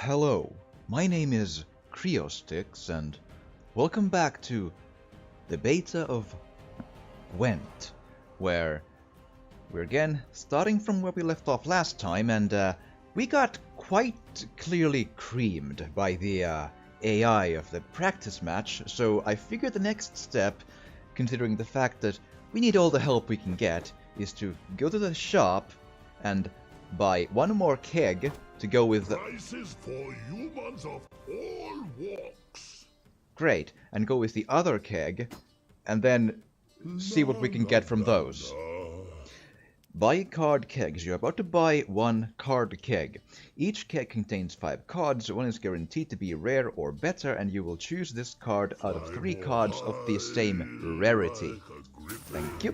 Hello, my name is Creostix, and welcome back to the beta of Gwent, where we're again starting from where we left off last time, and we got quite clearly creamed by the AI of the practice match, so I figured the next step, considering the fact that we need all the help we can get, is to go to the shop and buy one more keg to go with the... Prices for humans of all walks. Great, and go with the other keg, and then see what we can get from those. Buy card kegs. You're about to buy one card keg. Each keg contains 5 cards. One is guaranteed to be rare or better, and you will choose this card out of 3 cards of the same rarity. Thank you.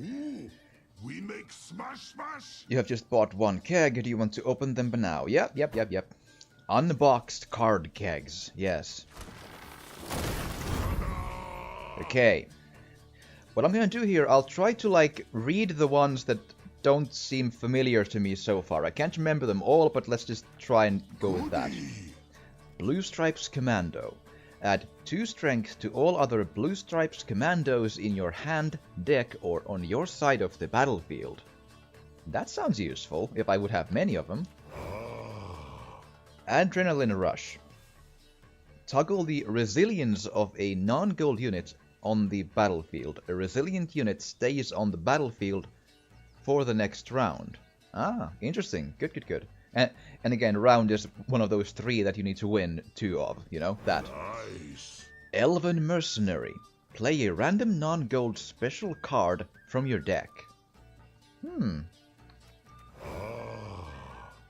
Ooh, we make smash. You have just bought one keg. Do you want to open them now? Yep. Unboxed card kegs. Yes. Okay. What I'm gonna do here, I'll try to, read the ones that don't seem familiar to me so far. I can't remember them all, but let's just try and go with that. Blue Stripes Commando. Add 2 strength to all other Blue Stripes Commandos in your hand, deck, or on your side of the battlefield. That sounds useful, if I would have many of them. Adrenaline Rush. Toggle the resilience of a non-gold unit on the battlefield. A resilient unit stays on the battlefield for the next round. Ah, interesting. Good. And again, round is one of those 3 that you need to win 2 of, you know, that. Nice. Elven Mercenary. Play a random non-gold special card from your deck.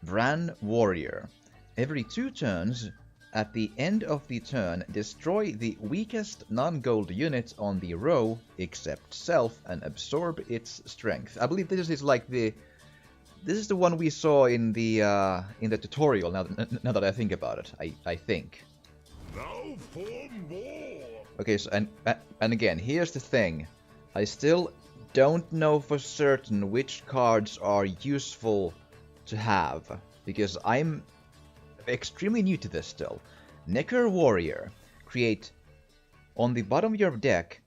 Vran Warrior. Every 2 turns, at the end of the turn, destroy the weakest non-gold unit on the row, except self, and absorb its strength. I believe this is like the... This is the one we saw in the tutorial, now that I think about it, I think. Now for more. Okay, so, and again, here's the thing. I still don't know for certain which cards are useful to have, because I'm extremely new to this still. Necker Warrior. Create, on the bottom of your deck,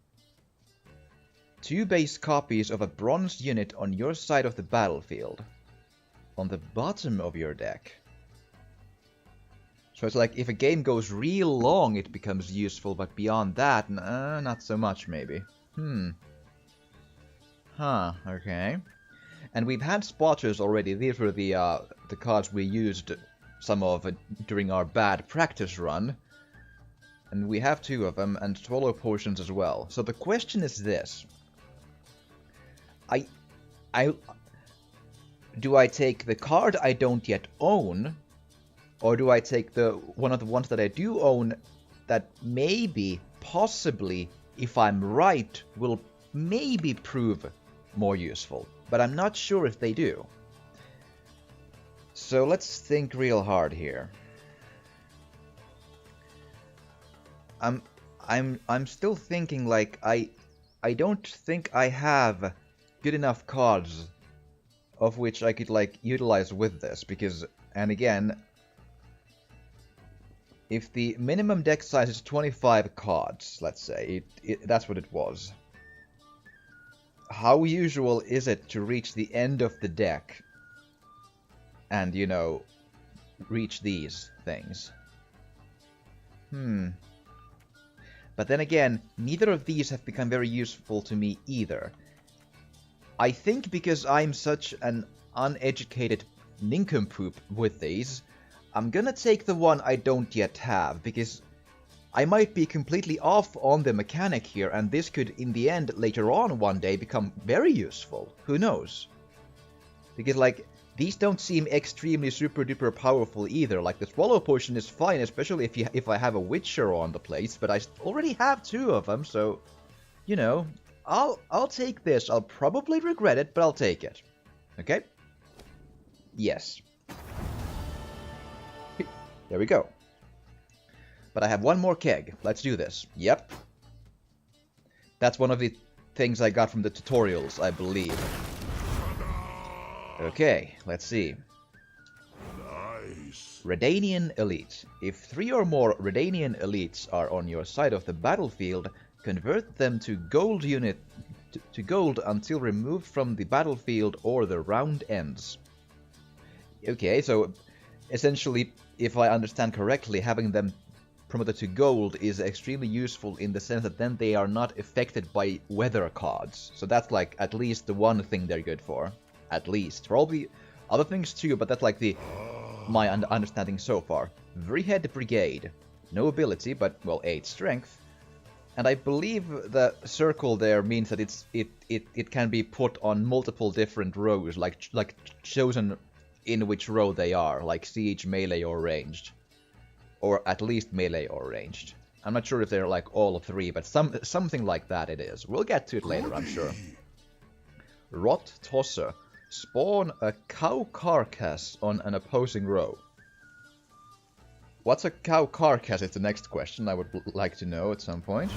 2 base copies of a bronze unit on your side of the battlefield. On the bottom of your deck. So it's like, if a game goes real long, it becomes useful, but beyond that, not so much, maybe. Okay. And we've had spotters already. These were the cards we used some of during our bad practice run. And we have 2 of them, and swallow potions as well. So the question is this. Do I take the card I don't yet own, or do I take one of the ones that I do own that maybe, possibly, if I'm right, will maybe prove more useful? But I'm not sure if they do. So let's think real hard here. I'm still thinking, like, I don't think I have good enough cards of which I could, utilize with this, because, and again, if the minimum deck size is 25 cards, let's say, that's what it was. How usual is it to reach the end of the deck and, you know, reach these things? But then again, neither of these have become very useful to me either. I think because I'm such an uneducated nincompoop with these, I'm gonna take the one I don't yet have, because I might be completely off on the mechanic here, and this could, in the end, later on one day, become very useful. Who knows? Because, these don't seem extremely super duper powerful either. Like, the swallow potion is fine, especially if I have a witcher on the place, but I already have 2 of them, so, you know, I'll take this. I'll probably regret it, but I'll take it. Okay? Yes. There we go. But I have one more keg. Let's do this. Yep. That's one of the things I got from the tutorials, I believe. Okay, let's see. Redanian Elite. If 3 or more Redanian Elites are on your side of the battlefield, convert them to gold until removed from the battlefield or the round ends. Okay, so essentially, if I understand correctly, having them promoted to gold is extremely useful in the sense that then they are not affected by weather cards. So that's like at least the one thing they're good for. At least. Probably other things too, but that's like my understanding so far. Vrihead Brigade. No ability, but well, 8 strength. And I believe the circle there means that it can be put on multiple different rows, like chosen in which row they are, like siege, melee, or ranged. Or at least melee or ranged. I'm not sure if they're like all 3, but something like that it is. We'll get to it later, I'm sure. Rot Tosser. Spawn a cow carcass on an opposing row. What's a cow carcass is the next question I would like to know at some point.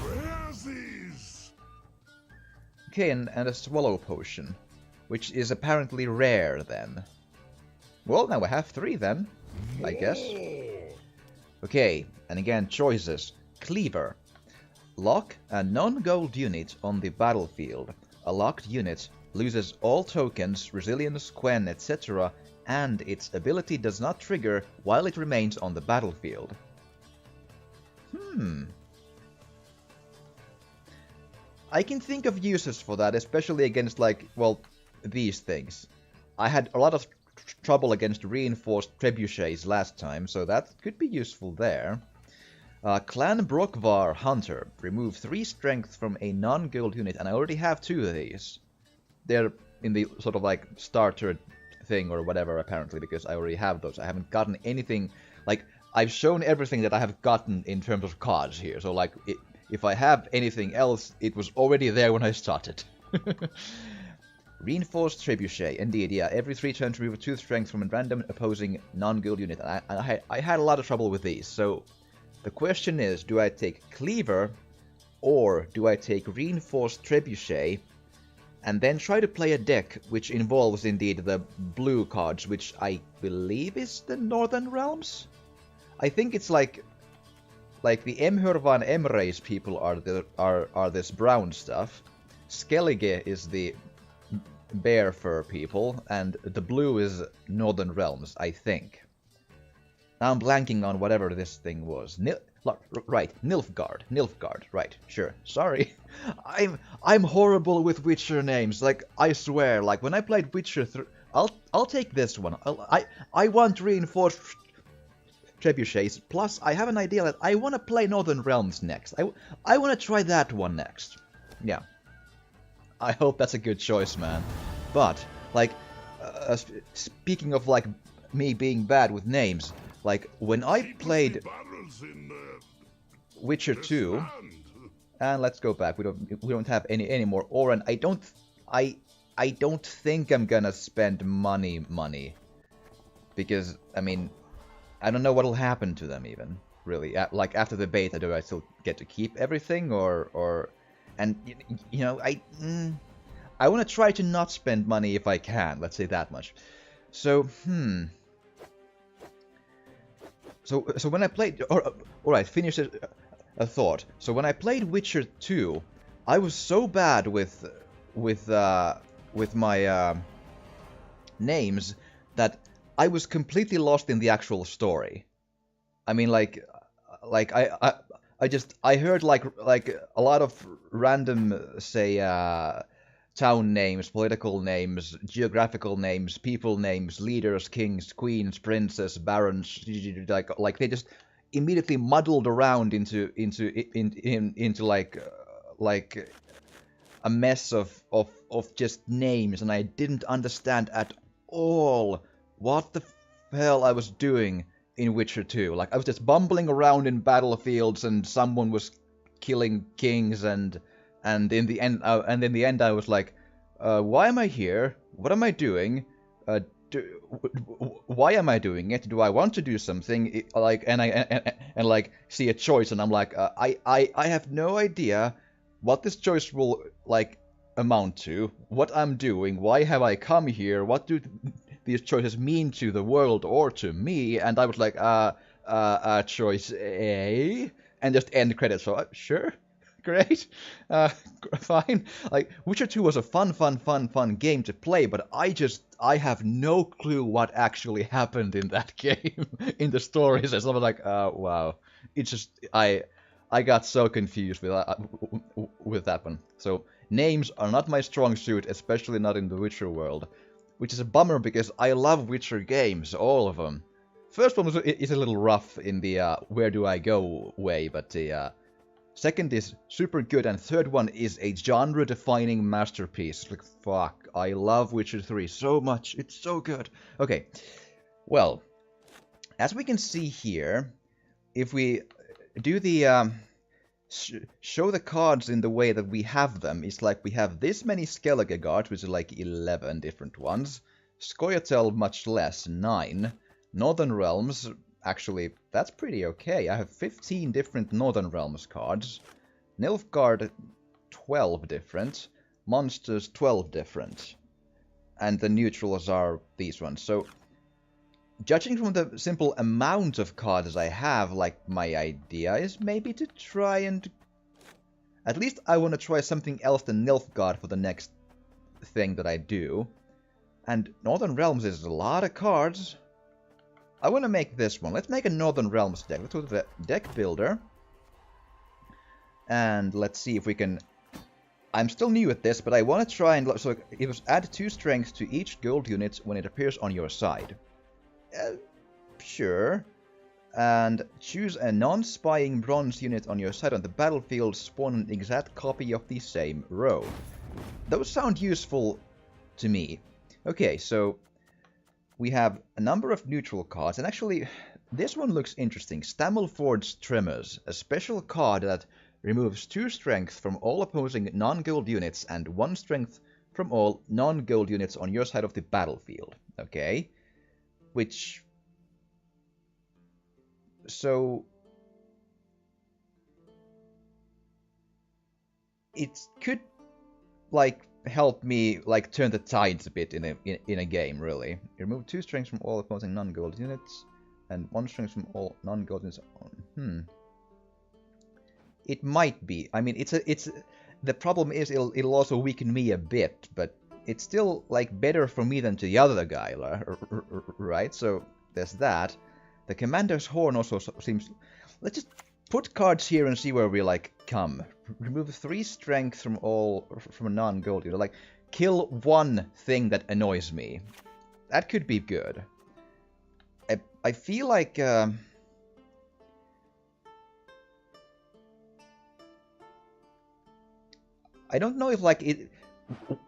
Okay, and a swallow potion, which is apparently rare then. Well, now we have 3 then, I guess. Okay, and again, choices. Cleaver. Lock a non-gold unit on the battlefield. A locked unit loses all tokens, resilience, quen, etc., and its ability does not trigger while it remains on the battlefield. I can think of uses for that, especially against, like, well, these things. I had a lot of trouble against reinforced trebuchets last time, so that could be useful there. Clan Brokvar Hunter. Remove 3 strength from a non-gold unit, and I already have 2 of these. They're in the sort of like starter thing or whatever, apparently, because I already have those. I haven't gotten anything, like, I've shown everything that I have gotten in terms of cards here, so like, if I have anything else, it was already there when I started. Reinforced Trebuchet, indeed, yeah, every 3 turns remove 2 strength from a random opposing non-guild unit, and I had a lot of trouble with these, so the question is, do I take Cleaver, or do I take Reinforced Trebuchet, and then try to play a deck which involves indeed the blue cards, which I believe is the Northern Realms? I think it's like the Emhurvan Emrace people are this brown stuff. Skellige is the bear fur people, and the blue is Northern Realms, I think. Now I'm blanking on whatever this thing was. Right, Nilfgaard, right, sure. Sorry. I'm horrible with Witcher names, like, I swear, like, when I played Witcher 3, I'll take this one. I want reinforced trebuchets, plus I have an idea that I want to play Northern Realms next. I want to try that one next. Yeah. I hope that's a good choice, man. But, like, speaking of, like, me being bad with names, like, when I played Witcher 2, and let's go back, we don't have any more Oren. I don't think I'm gonna spend money. Because, I mean, I don't know what'll happen to them even, really. Like, after the beta, do I still get to keep everything, or... And, you know, I want to try to not spend money if I can, let's say that much. So, So when I played... Alright, finish a thought. So when I played Witcher 2, I was so bad with my names that I was completely lost in the actual story. I mean, like I heard like a lot of random, say, town names, political names, geographical names, people names, leaders, kings, queens, princes, barons, like they just immediately muddled around into like a mess of just names, and I didn't understand at all what the hell I was doing in Witcher 2. Like, I was just bumbling around in battlefields, and someone was killing kings, and in the end, I was like, why am I here? What am I doing? Why am I doing it? Do I want to do something? And like see a choice, and I'm like, I have no idea what this choice will like amount to. What I'm doing? Why have I come here? What do these choices mean to the world or to me, and I was like, choice A, and just end credits. So sure, great, uh, fine. Like Witcher 2 was a fun game to play, but I have no clue what actually happened in that game in the stories. And so I was like, wow, it's just I got so confused with that one. So names are not my strong suit, especially not in the Witcher world, which is a bummer because I love Witcher games, all of them. First one is a little rough in the where do I go way, but the second is super good, and third one is a genre-defining masterpiece. Like, fuck, I love Witcher 3 so much. It's so good. Okay, well, as we can see here, if we do the show the cards in the way that we have them, it's like we have this many Skellige cards, which is like 11 different ones. Scoia'tael much less, 9. Northern Realms, actually, that's pretty okay. I have 15 different Northern Realms cards. Nilfgaard, 12 different. Monsters, 12 different. And the neutrals are these ones. So, judging from the simple amount of cards I have, like, my idea is maybe to try and... At least I want to try something else than Nilfgaard for the next thing that I do. And Northern Realms is a lot of cards. I want to make this one. Let's make a Northern Realms deck. Let's go to the deck builder. And let's see if we can... I'm still new at this, but I want to try and... So it was add 2 strength to each gold unit when it appears on your side. Sure. And choose a non-spying bronze unit on your side on the battlefield, spawn an exact copy of the same row. Those sound useful to me. Okay, so we have a number of neutral cards, and actually, this one looks interesting. Stammelford's Tremors, a special card that removes 2 strength from all opposing non-gold units and 1 strength from all non-gold units on your side of the battlefield. Okay. Which... So... It could, like, help me, like, turn the tides a bit in a game, really. Remove 2 strengths from all opposing non-gold units, and 1 strength from all non-gold units. It might be. I mean, it's the problem is it'll also weaken me a bit, but it's still, like, better for me than to the other guy, right? So, there's that. The Commander's Horn also seems... Let's just put cards here and see where we, like, come. Remove 3 strength from a non-gold unit. Like, kill 1 thing that annoys me. That could be good. I feel like... I don't know if, like, it...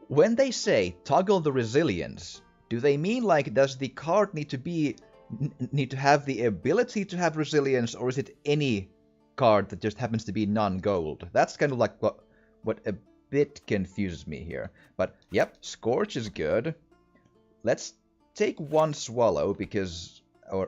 When they say toggle the resilience, do they mean, like, does the card need to have the ability to have resilience, or is it any card that just happens to be non-gold? That's kind of like what a bit confuses me here. But, yep, Scorch is good. Let's take 1 Swallow, because... Well,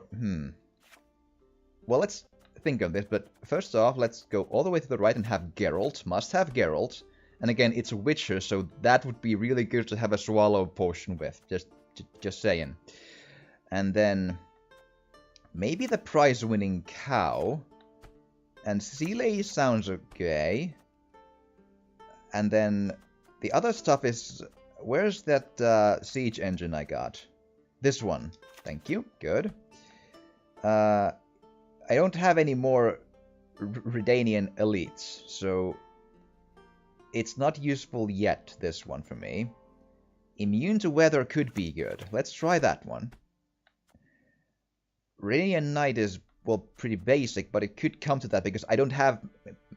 let's think of this, but first off, let's go all the way to the right and have Geralt. Must have Geralt. And again, it's a Witcher, so that would be really good to have a Swallow potion with. Just saying. And then... Maybe the prize-winning cow. And Seeley sounds okay. And then the other stuff is... Where's that siege engine I got? This one. Thank you. Good. I don't have any more Redanian elites, so... It's not useful yet, this one for me. Immune to weather could be good. Let's try that one. Redanian Knight is, well, pretty basic, but it could come to that because I don't have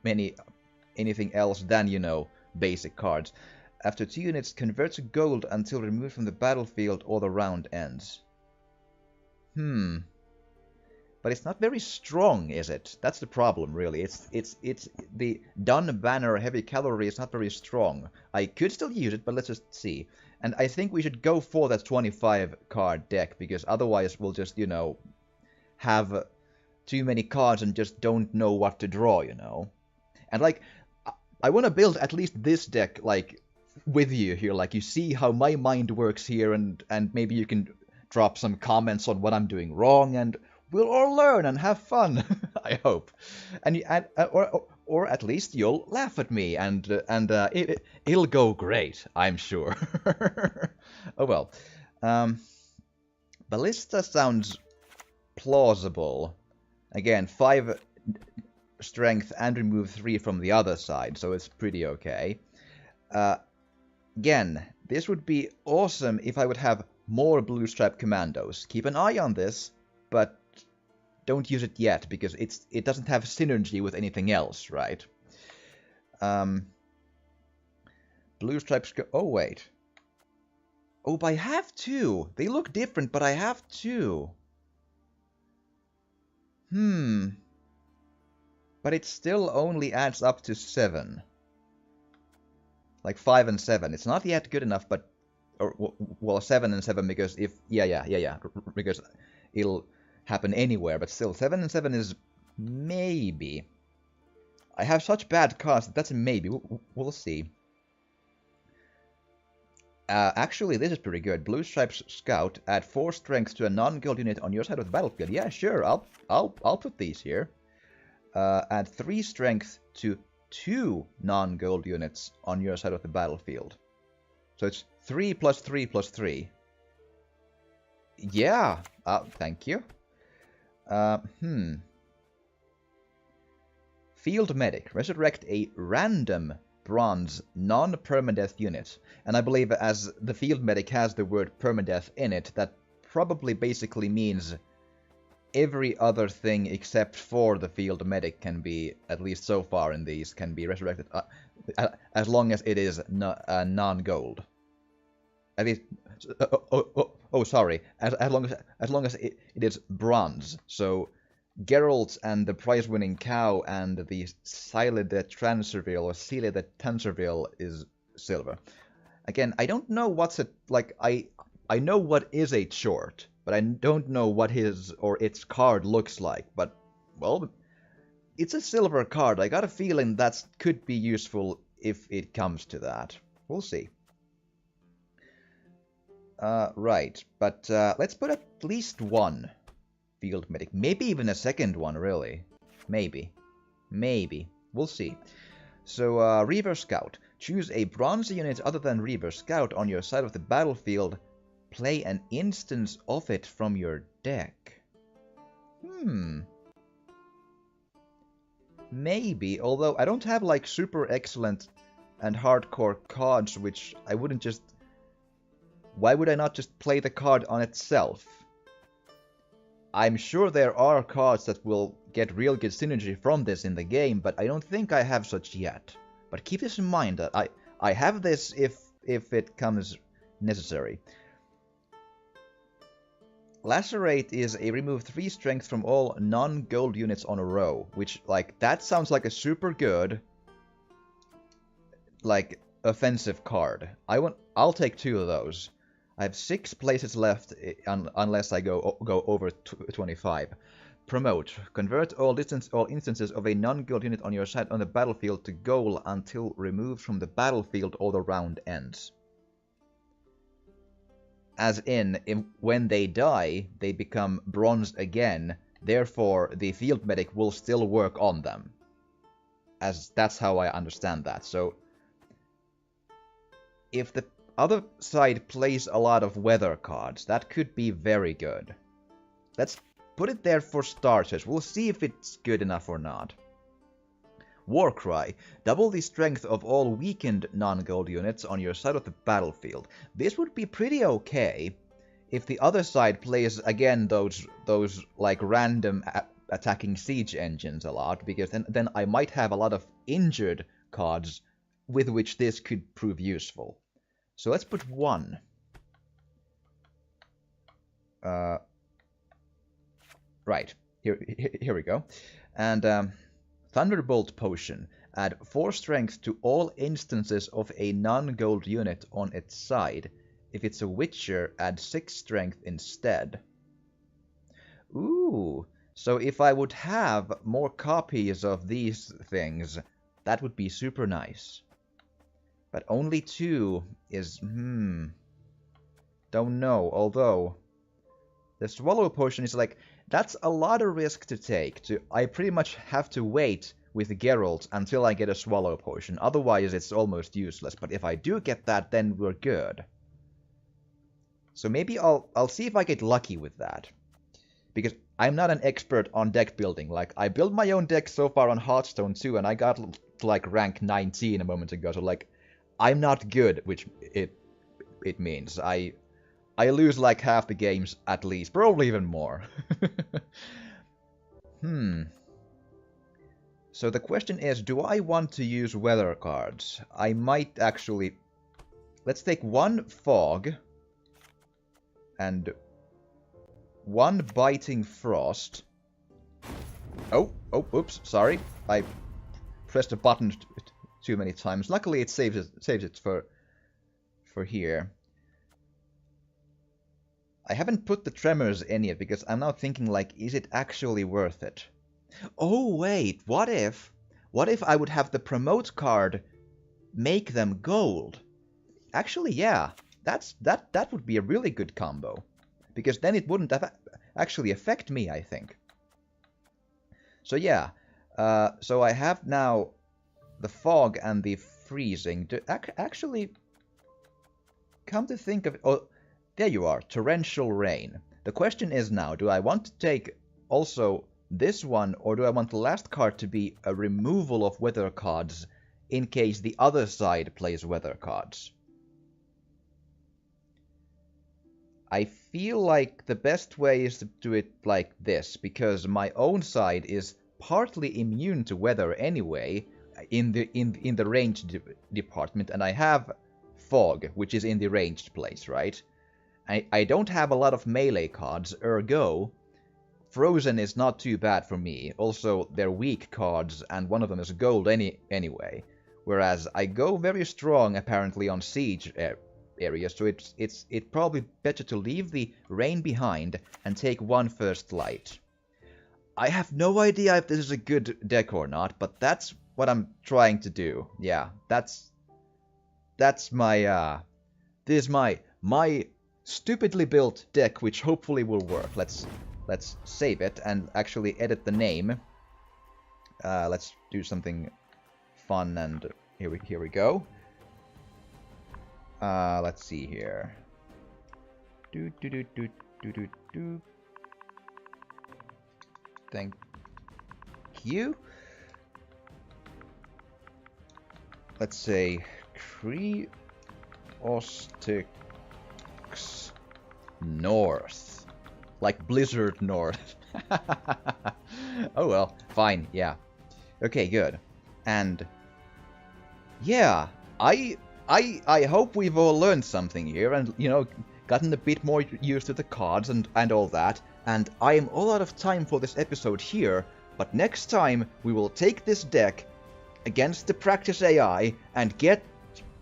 anything else than, you know, basic cards. After 2 units, convert to gold until removed from the battlefield or the round ends. But it's not very strong, is it? That's the problem, really. It's the Dun Banner Heavy Cavalry is not very strong. I could still use it, but let's just see. And I think we should go for that 25 card deck, because otherwise we'll just, you know, have too many cards and just don't know what to draw, you know. And, like, I want to build at least this deck, like, with you here. Like, you see how my mind works here, and maybe you can drop some comments on what I'm doing wrong, and we'll all learn and have fun. I hope, or at least you'll laugh at me, and it'll go great, I'm sure. Oh well. Ballista sounds plausible. Again, 5 strength and remove 3 from the other side, so it's pretty okay. Again, this would be awesome if I would have more Blue Stripe Commandos. Keep an eye on this, but don't use it yet, because it doesn't have synergy with anything else, right? Blue Stripes... Oh, wait. Oh, but I have 2. They look different, but I have 2. But it still only adds up to 7. Like 5 and 7. It's not yet good enough, but... well, 7 and 7, because if... Yeah. Because it'll happen anywhere, but still, 7 and 7 is... maybe. I have such bad cards that that's a maybe. We'll see. Actually, this is pretty good. Blue Stripes Scout, add 4 strength to a non-gold unit on your side of the battlefield. Yeah, sure, I'll put these here. Add 3 strength to 2 non-gold units on your side of the battlefield. So it's 3 plus 3 plus 3. Yeah, thank you. Field Medic. Resurrect a random bronze non-permadeath unit. And I believe as the Field Medic has the word permadeath in it, that probably basically means every other thing except for the Field Medic can be, at least so far in these, can be resurrected as long as it is non-gold. At least, sorry, as long as it is bronze. So Geralt and the prize-winning cow and the Sile de Transerville or Sile de Tanserville is silver. Again, I don't know what's it like. I know what is a short, but I don't know what his or its card looks like. But well, it's a silver card. I got a feeling that could be useful if it comes to that. We'll see. Right, but let's put at least 1 Field Medic. Maybe even a second one, really. Maybe. We'll see. So, Reaver Scout. Choose a bronze unit other than Reaver Scout on your side of the battlefield. Play an instance of it from your deck. Maybe, although I don't have, like, super excellent and hardcore cards, which I wouldn't just... Why would I not just play the card on itself? I'm sure there are cards that will get real good synergy from this in the game, but I don't think I have such yet. But keep this in mind that I have this if it comes necessary. Lacerate is a remove 3 strength from all non-gold units on a row, which, like, that sounds like a super good, like, offensive card. I'll take 2 of those. I have 6 places left unless I go over 25. Promote. Convert all instances of a non-gold unit on your side on the battlefield to gold until removed from the battlefield or the round ends. As in, when they die, they become bronze again, therefore the Field Medic will still work on them. As that's how I understand that. So, if the other side plays a lot of weather cards, that could be very good. Let's put it there for starters. We'll see if it's good enough or not. Warcry. Double the strength of all weakened non-gold units on your side of the battlefield. This would be pretty okay if the other side plays, again, those like random attacking siege engines a lot, because then I might have a lot of injured cards with which this could prove useful. So let's put 1. Right, here we go. And Thunderbolt Potion. Add 4 strength to all instances of a non-gold unit on its side. If it's a Witcher, add 6 strength instead. Ooh, so if I would have more copies of these things, that would be super nice. But only 2 is, don't know, although The Swallow Potion is like, that's a lot of risk to take. I pretty much have to wait with Geralt until I get a Swallow Potion. Otherwise, it's almost useless. But if I do get that, then we're good. So maybe I'll see if I get lucky with that. Because I'm not an expert on deck building. Like, I built my own deck so far on Hearthstone too, and I got to like rank 19 a moment ago. So like, I'm not good, which it means. I lose like half the games at least, probably even more. So the question is, do I want to use weather cards? I might actually... Let's take one Fog and one Biting Frost. Oh, oops, sorry. I pressed a button too many times. Luckily it saves it for here. I haven't put the Tremors in yet because I'm now thinking like, is it actually worth it? Oh wait, what if I would have the promote card make them gold? Actually, yeah, that would be a really good combo. Because then it wouldn't actually affect me, I think. So yeah, so I have now the Fog and the Freezing. Actually, come to think of it, oh, there you are, Torrential Rain. The question is now, do I want to take also this one, or do I want the last card to be a removal of weather cards in case the other side plays weather cards? I feel like the best way is to do it like this, because my own side is partly immune to weather anyway in the ranged department, and I have Fog, which is in the ranged place, right? I don't have a lot of melee cards, ergo Frozen is not too bad for me. Also, they're weak cards, and one of them is gold anyway. Whereas I go very strong apparently on siege areas, so it's probably better to leave the rain behind and take one First Light. I have no idea if this is a good deck or not, but that's what I'm trying to do. Yeah, that's my this is my stupidly built deck, which hopefully will work. Let's save it and actually edit the name. Let's do something fun, and here we go. Let's see here. Thank you. Let's say Creostix North. Like Blizzard North. Oh well, fine, yeah. Okay, good. And yeah, I hope we've all learned something here and, you know, gotten a bit more used to the cards and all that. And I am all out of time for this episode here, but next time we will take this deck against the practice AI and get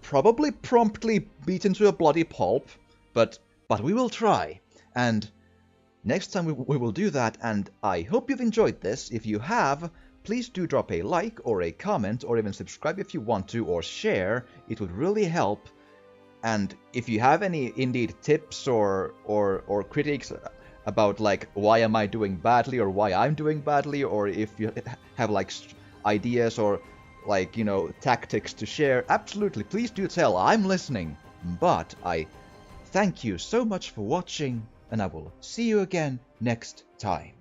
probably promptly beaten to a bloody pulp, but we will try. And next time we will do that, and I hope you've enjoyed this. If you have, please do drop a like or a comment, or even subscribe if you want to, or share. It would really help. And if you have any indeed tips or critiques about like why am I doing badly or why I'm doing badly, or if you have like ideas or like, you know, tactics to share, absolutely, please do tell. I'm listening. But I thank you so much for watching, and I will see you again next time.